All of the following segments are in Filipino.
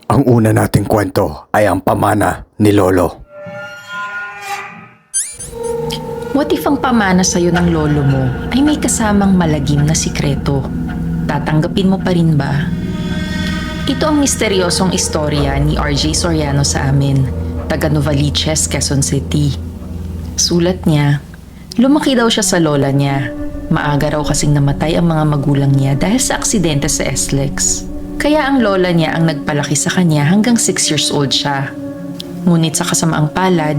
Ang una nating kwento ay ang pamana ni Lolo. What if ang pamana sa'yo ng lolo mo ay may kasamang malagim na sikreto? Tatanggapin mo pa rin ba? Ito ang misteryosong istorya ni RJ Soriano sa amin, taga Novaliches, Quezon City. Sulat niya, lumaki daw siya sa lola niya. Maaga raw kasing namatay ang mga magulang niya dahil sa aksidente sa SLEX. Kaya ang lola niya ang nagpalaki sa kanya hanggang 6 years old siya. Ngunit sa kasamaang palad,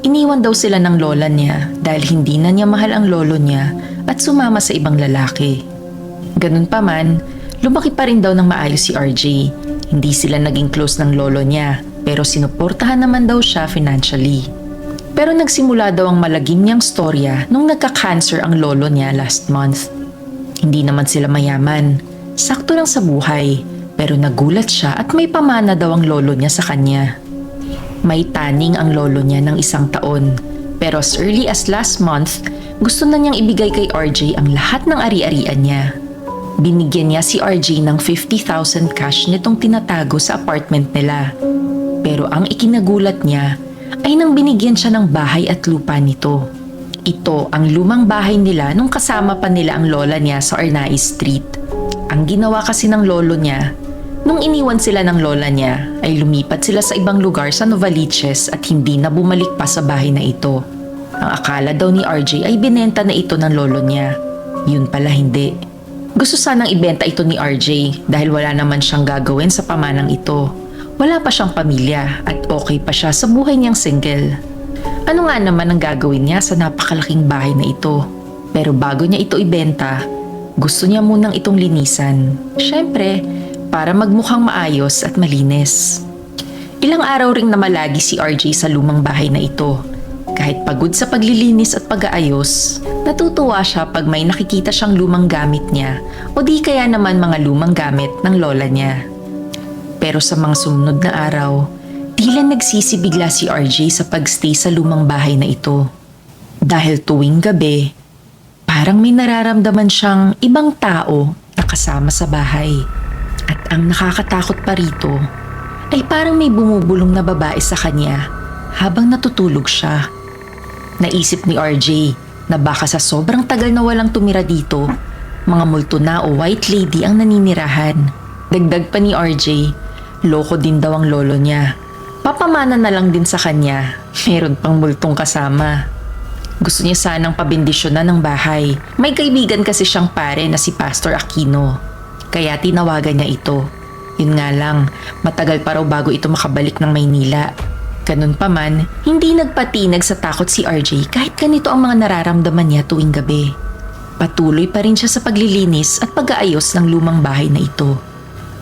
iniwan daw sila ng lola niya dahil hindi na niya mahal ang lolo niya at sumama sa ibang lalaki. Ganun pa man, lumaki pa rin daw ng maayos si RJ. Hindi sila naging close ng lolo niya pero sinuportahan naman daw siya financially. Pero nagsimula daw ang malagim niyang storya nung nagka-cancer ang lolo niya last month. Hindi naman sila mayaman, sakto lang sa buhay, pero nagulat siya at may pamana daw ang lolo niya sa kanya. May taning ang lolo niya ng 1 taon, pero as early as last month, gusto na niyang ibigay kay RJ ang lahat ng ari-arian niya. Binigyan niya si RJ ng 50,000 cash nitong tinatago sa apartment nila. Pero ang ikinagulat niya ay nang binigyan siya ng bahay at lupa nito. Ito ang lumang bahay nila nung kasama pa nila ang lola niya sa Arnaiz Street. Ang ginawa kasi ng lolo niya, nung iniwan sila ng lola niya, ay lumipat sila sa ibang lugar sa Novaliches at hindi na bumalik pa sa bahay na ito. Ang akala daw ni RJ ay binenta na ito ng lolo niya. Yun pala hindi. Gusto sanang ibenta ito ni RJ dahil wala naman siyang gagawin sa pamanang ito. Wala pa siyang pamilya at okay pa siya sa buhay niyang single. Ano nga naman ang gagawin niya sa napakalaking bahay na ito? Pero bago niya ito ibenta, gusto niya munang itong linisan. Siyempre, para magmukhang maayos at malinis. Ilang araw ring namalagi si RJ sa lumang bahay na ito. Kahit pagod sa paglilinis at pag-aayos, natutuwa siya pag may nakikita siyang lumang gamit niya o di kaya naman mga lumang gamit ng lola niya. Pero sa mga sumunod na araw, tila nagsisibigla si RJ sa pagstay sa lumang bahay na ito. Dahil tuwing gabi, parang may nararamdaman siyang ibang tao na kasama sa bahay. At ang nakakatakot pa rito ay parang may bumubulong na babae sa kanya habang natutulog siya. Naisip ni RJ na baka sa sobrang tagal na walang tumira dito, mga multo na o white lady ang naninirahan. Dagdag pa ni RJ, loko din daw ang lolo niya. Papamana na lang din sa kanya, meron pang multong kasama. Gusto niya sanang pabindisyonan ng bahay. May kaibigan kasi siyang pare na si Pastor Aquino. Kaya tinawagan niya ito. Yun nga lang, matagal pa raw bago ito makabalik ng Maynila. Ganun pa man, hindi nagpatinag sa takot si RJ kahit ganito ang mga nararamdaman niya tuwing gabi. Patuloy pa rin siya sa paglilinis at pag-aayos ng lumang bahay na ito.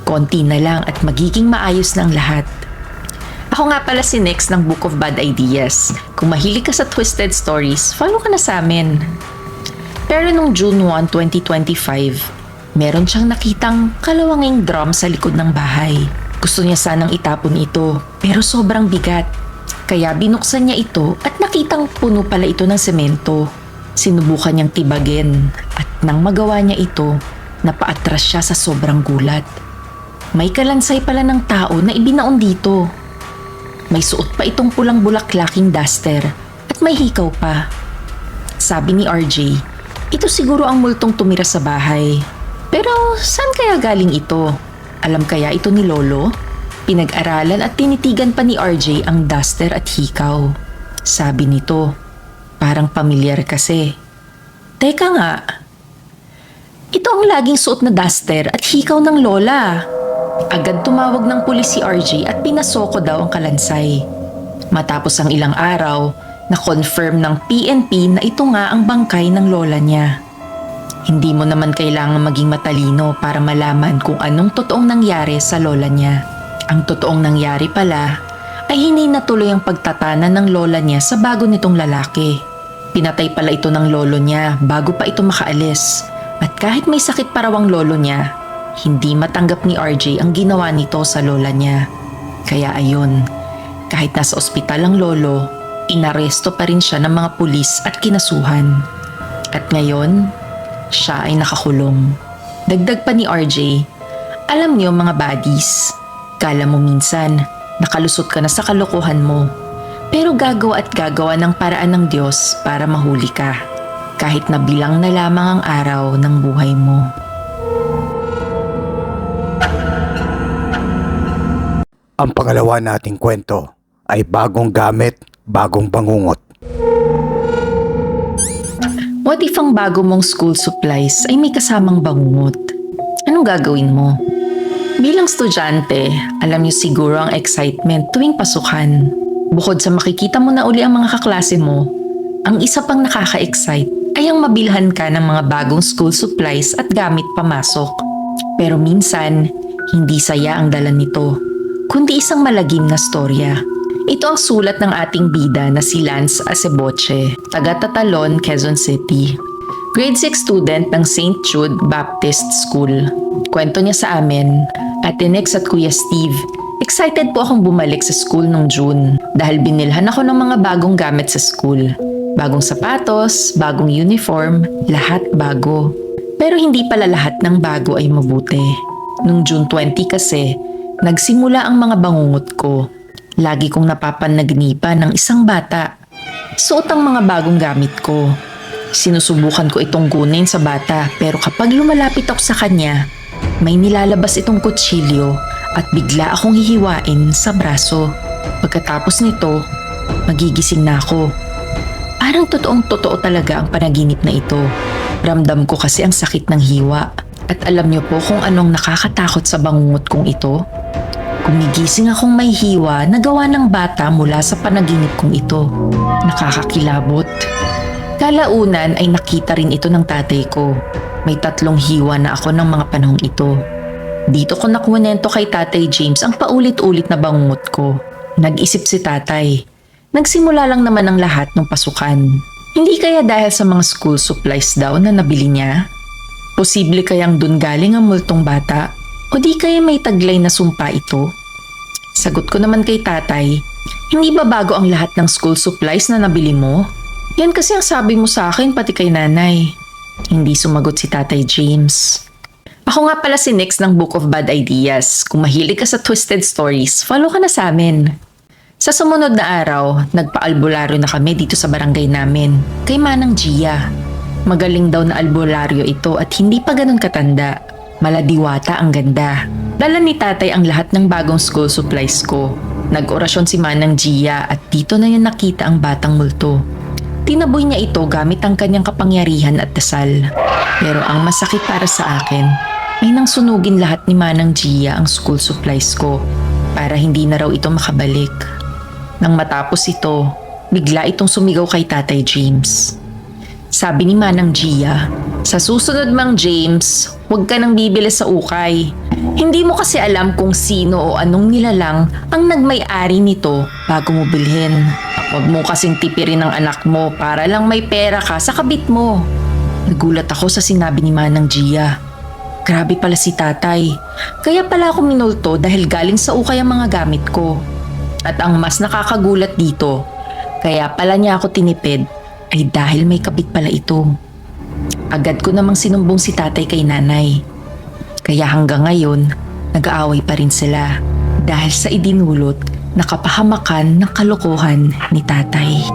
Konti na lang at magiging maayos na ang lahat. Ako nga pala si Nex ng Book of Bad Ideas. Kung mahilig ka sa twisted stories, follow ka na sa amin. Pero nung June 1, 2025, meron siyang nakitang kalawanging drum sa likod ng bahay. Gusto niya sanang itapon ito, pero sobrang bigat. Kaya binuksan niya ito at nakitang puno pala ito ng semento. Sinubukan niyang tibagin at nang magawa niya ito, napaatras siya sa sobrang gulat. May kalansay pala ng tao na ibinaon dito. May suot pa itong pulang bulaklaking duster at may hikaw pa. Sabi ni RJ, ito siguro ang multong tumira sa bahay. Pero saan kaya galing ito? Alam kaya ito ni Lolo? Pinag-aralan at tinitigan pa ni RJ ang duster at hikaw. Sabi nito, parang pamilyar kasi. Teka nga, ito ang laging suot na duster at hikaw ng Lola. Agad tumawag ng pulis si RJ at pinasoko daw ang kalansay. Matapos ang ilang araw, na-confirm ng PNP na ito nga ang bangkay ng Lola niya. Hindi mo naman kailangan maging matalino para malaman kung anong totoong nangyari sa lola niya. Ang totoong nangyari pala ay hindi natuloy ang pagtatanan ng lola niya sa bago nitong lalaki. Pinatay pala ito ng lolo niya bago pa ito makaalis. At kahit may sakit pa raw ang lolo niya, hindi matanggap ni RJ ang ginawa nito sa lola niya. Kaya ayun, kahit nasa ospital ang lolo, inaresto pa rin siya ng mga pulis at kinasuhan. At ngayon, siya ay nakakulong. Dagdag pa ni RJ, alam niyo mga buddies, Kala mo minsan, nakalusot ka na sa kalokohan mo. Pero gagawa at gagawa ng paraan ng Diyos para mahuli ka. Kahit na bilang na lamang ang araw ng buhay mo. Ang pangalawa nating kwento ay bagong gamit, bagong bangungot. What if ang bago mong school supplies ay may kasamang bangungot? Anong gagawin mo? Bilang estudyante, alam niyo siguro ang excitement tuwing pasukan. Bukod sa makikita mo na uli ang mga kaklase mo, ang isa pang nakaka-excite ay ang mabilhan ka ng mga bagong school supplies at gamit pamasok. Pero minsan, hindi saya ang dala nito, kundi isang malagim na storya. Ito ang sulat ng ating bida na si Lance Aceboche, taga Tatalon, Quezon City. Grade 6 student ng St. Jude Baptist School. Kwento niya sa amin, Ate Nex at Kuya Steve, excited po akong bumalik sa school nung June dahil binilhan ako ng mga bagong gamit sa school. Bagong sapatos, bagong uniform, lahat bago. Pero hindi pala lahat ng bago ay mabuti. Nung June 20 kasi, nagsimula ang mga bangungot ko. Lagi kong napapanaginipan ng isang bata. Suot ang mga bagong gamit ko. Sinusubukan ko itong kunin sa bata pero kapag lumalapit ako sa kanya, may nilalabas itong kutsilyo at bigla akong hihiwain sa braso. Pagkatapos nito, magigising na ako. Parang totoong-totoo talaga ang panaginip na ito. Ramdam ko kasi ang sakit ng hiwa. At alam niyo po kung anong nakakatakot sa bangungot kong ito? Gumigising akong may hiwa na gawa ng bata mula sa panaginip kong ito. Nakakakilabot. Kalaunan ay nakita rin ito ng tatay ko. May 3 hiwa na ako ng mga panahong ito. Dito ko nakuwento kay Tatay James ang paulit-ulit na bangungot ko. Nag-isip si tatay. Nagsimula lang naman ang lahat ng pasukan. Hindi kaya dahil sa mga school supplies daw na nabili niya? Posible kayang dun galing ang multong bata? O di kaya may taglay na sumpa ito? Sagot ko naman kay tatay, hindi ba bago ang lahat ng school supplies na nabili mo? Yan kasi ang sabi mo sa akin pati kay nanay. Hindi sumagot si Tatay James. Ako nga pala si Nix ng Book of Bad Ideas. Kung mahilig ka sa twisted stories, follow ka na sa amin. Sa sumunod na araw, nagpa-albularyo na kami dito sa barangay namin, kay Manang Gia. Magaling daw na albularyo ito at hindi pa ganun katanda. Maladiwata ang ganda. Dala ni tatay ang lahat ng bagong school supplies ko. Nag-orasyon si Manang Gia at dito na niya nakita ang batang multo. Tinaboy niya ito gamit ang kanyang kapangyarihan at dasal. Pero ang masakit para sa akin ay nang sunugin lahat ni Manang Gia ang school supplies ko para hindi na raw ito makabalik. Nang matapos ito, bigla itong sumigaw kay Tatay James. Sabi ni Manang Gia, "Sa susunod, Mang James, huwag ka nang bibili sa ukay. Hindi mo kasi alam kung sino o anong nilalang ang nagmay-ari nito bago mo bilhin. Huwag mo kasing tipirin ang anak mo para lang may pera ka sa kabit mo." Nagulat ako sa sinabi ni Manang Gia. Grabe pala si tatay. Kaya pala ako minulto dahil galing sa ukay ang mga gamit ko. At ang mas nakakagulat dito, kaya pala niya ako tinipid ay dahil may kabit pala ito. Agad ko namang sinumbong si tatay kay nanay. Kaya hanggang ngayon, nag-aaway pa rin sila dahil sa idinulot na kapahamakan ng kalokohan ni tatay.